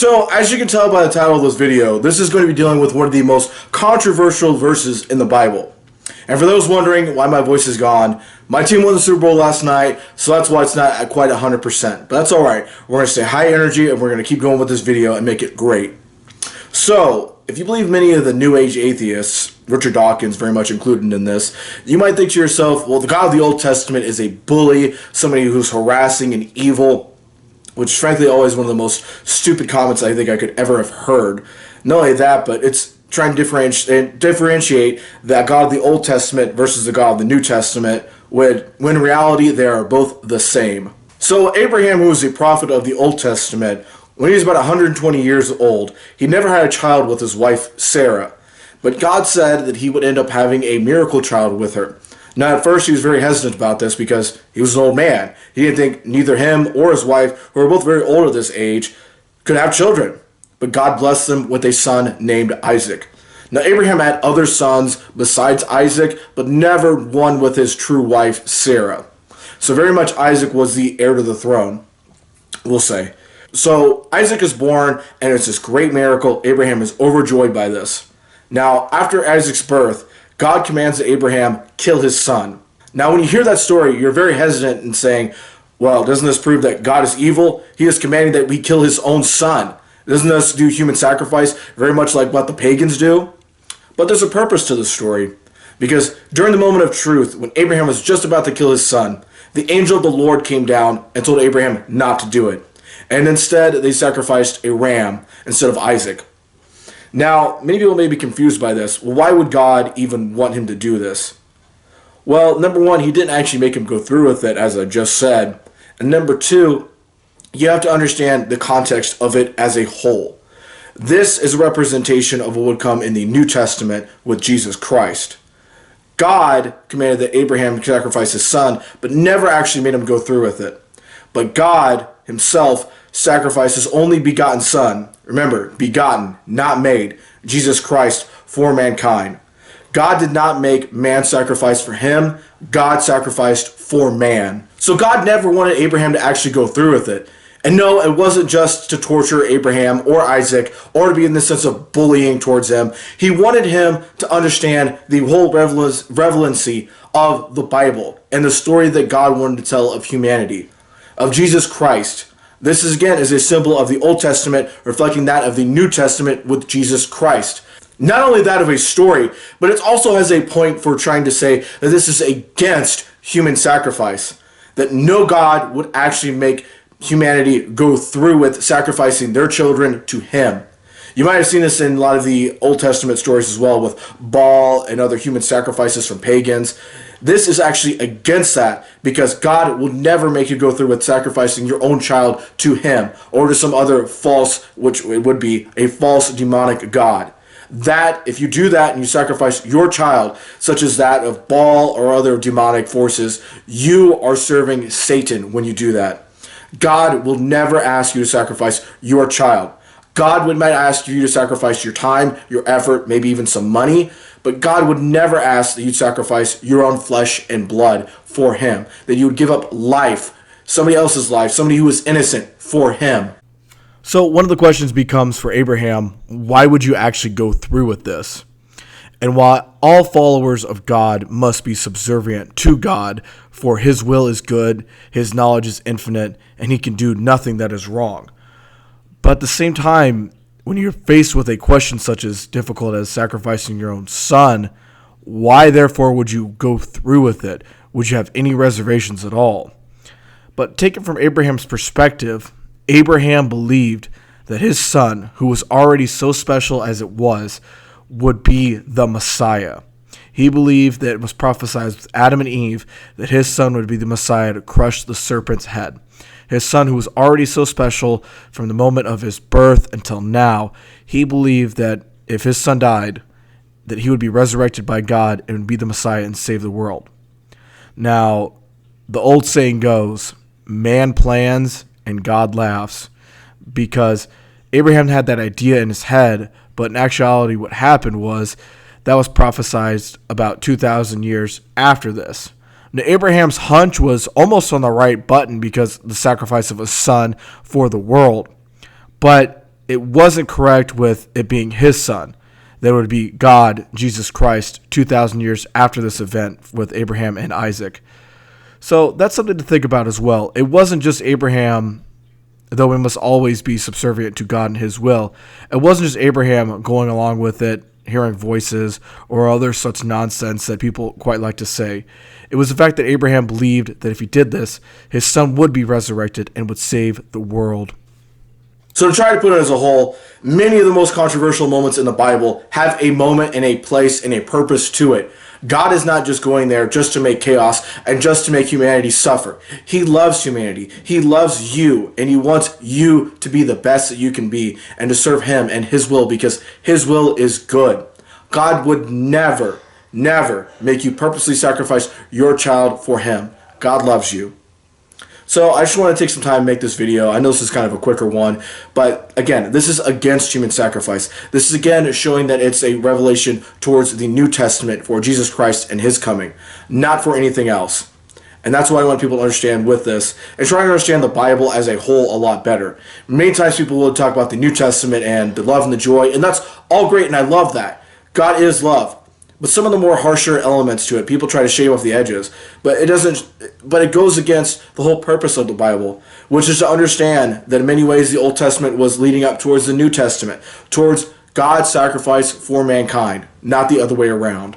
So, as you can tell by the title of this video, this is going to be dealing with one of the most controversial verses in the Bible. And for those wondering why my voice is gone, my team won the Super Bowl last night, so that's why it's not at quite 100%. But that's alright. We're going to stay high energy and we're going to keep going with this video and make it great. So, if you believe many of the New Age atheists, Richard Dawkins very much included in this, you might think to yourself, well, the God of the Old Testament is a bully, somebody who's harassing and evil, which is frankly always one of the most stupid comments I think I could ever have heard. Not only that, but it's trying to differentiate that God of the Old Testament versus the God of the New Testament, when in reality they are both the same. So Abraham, who was a prophet of the Old Testament, when he was about 120 years old, he never had a child with his wife Sarah. But God said that he would end up having a miracle child with her. Now, at first, he was very hesitant about this because he was an old man. He didn't think neither him or his wife, who were both very old at this age, could have children. But God blessed them with a son named Isaac. Now, Abraham had other sons besides Isaac, but never one with his true wife, Sarah. So very much Isaac was the heir to the throne, we'll say. So Isaac is born, and it's this great miracle. Abraham is overjoyed by this. Now, after Isaac's birth, God commands that Abraham kill his son. Now, when you hear that story, you're very hesitant in saying, well, doesn't this prove that God is evil? He is commanding that we kill his own son. Doesn't this do human sacrifice very much like what the pagans do? But there's a purpose to the story. Because during the moment of truth, when Abraham was just about to kill his son, the angel of the Lord came down and told Abraham not to do it. And instead, they sacrificed a ram instead of Isaac. Now, many people may be confused by this. Well, why would God even want him to do this? Well, number one, he didn't actually make him go through with it, as I just said. And number two, you have to understand the context of it as a whole. This is a representation of what would come in the New Testament with Jesus Christ. God commanded that Abraham sacrifice his son, but never actually made him go through with it. But God himself sacrificed his only begotten son. Remember, begotten, not made. Jesus Christ for mankind. God did not make man sacrifice for him. God sacrificed for man. So God never wanted Abraham to actually go through with it. And no, it wasn't just to torture Abraham or Isaac or to be in the sense of bullying towards him. He wanted him to understand the whole relevancy of the Bible and the story that God wanted to tell of humanity, of Jesus Christ. This is again is a symbol of the Old Testament reflecting that of the New Testament with Jesus Christ. Not only that of a story, but it also has a point for trying to say that this is against human sacrifice. That no God would actually make humanity go through with sacrificing their children to him. You might have seen this in a lot of the Old Testament stories as well with Baal and other human sacrifices from pagans. This is actually against that because God will never make you go through with sacrificing your own child to him or to some other false, which it would be a false demonic god. That, if you do that and you sacrifice your child, such as that of Baal or other demonic forces, you are serving Satan when you do that. God will never ask you to sacrifice your child. God might ask you to sacrifice your time, your effort, maybe even some money, but God would never ask that you sacrifice your own flesh and blood for him, that you would give up life, somebody else's life, somebody who is innocent for him. So one of the questions becomes for Abraham, why would you actually go through with this? And while all followers of God must be subservient to God, for his will is good, his knowledge is infinite, and he can do nothing that is wrong. But at the same time, when you're faced with a question such as difficult as sacrificing your own son, why therefore would you go through with it? Would you have any reservations at all? But taken from Abraham's perspective, Abraham believed that his son, who was already so special as it was, would be the Messiah. He believed that it was prophesied with Adam and Eve that his son would be the Messiah to crush the serpent's head. His son, who was already so special from the moment of his birth until now, he believed that if his son died, that he would be resurrected by God and would be the Messiah and save the world. Now, the old saying goes, man plans and God laughs, because Abraham had that idea in his head, but in actuality what happened was that was prophesied about 2,000 years after this. Now, Abraham's hunch was almost on the right button because of the sacrifice of a son for the world. But it wasn't correct with it being his son. That would be God, Jesus Christ, 2,000 years after this event with Abraham and Isaac. So that's something to think about as well. It wasn't just Abraham, though we must always be subservient to God and his will. It wasn't just Abraham going along with it, hearing voices or other such nonsense that people quite like to say. It was the fact that Abraham believed that if he did this, his son would be resurrected and would save the world. So to try to put it as a whole, many of the most controversial moments in the Bible have a moment and a place and a purpose to it. God is not just going there just to make chaos and just to make humanity suffer. He loves humanity. He loves you, and he wants you to be the best that you can be and to serve him and his will, because his will is good. God would never, never make you purposely sacrifice your child for him. God loves you. So I just want to take some time to make this video. I know this is kind of a quicker one, but again, this is against human sacrifice. This is again showing that it's a revelation towards the New Testament for Jesus Christ and his coming, not for anything else. And that's what I want people to understand with this, and try to understand the Bible as a whole a lot better. Many times people will talk about the New Testament and the love and the joy, and that's all great, and I love that. God is love. But some of the more harsher elements to it, people try to shave off the edges. But it doesn't. But it goes against the whole purpose of the Bible, which is to understand that in many ways the Old Testament was leading up towards the New Testament, towards God's sacrifice for mankind, not the other way around.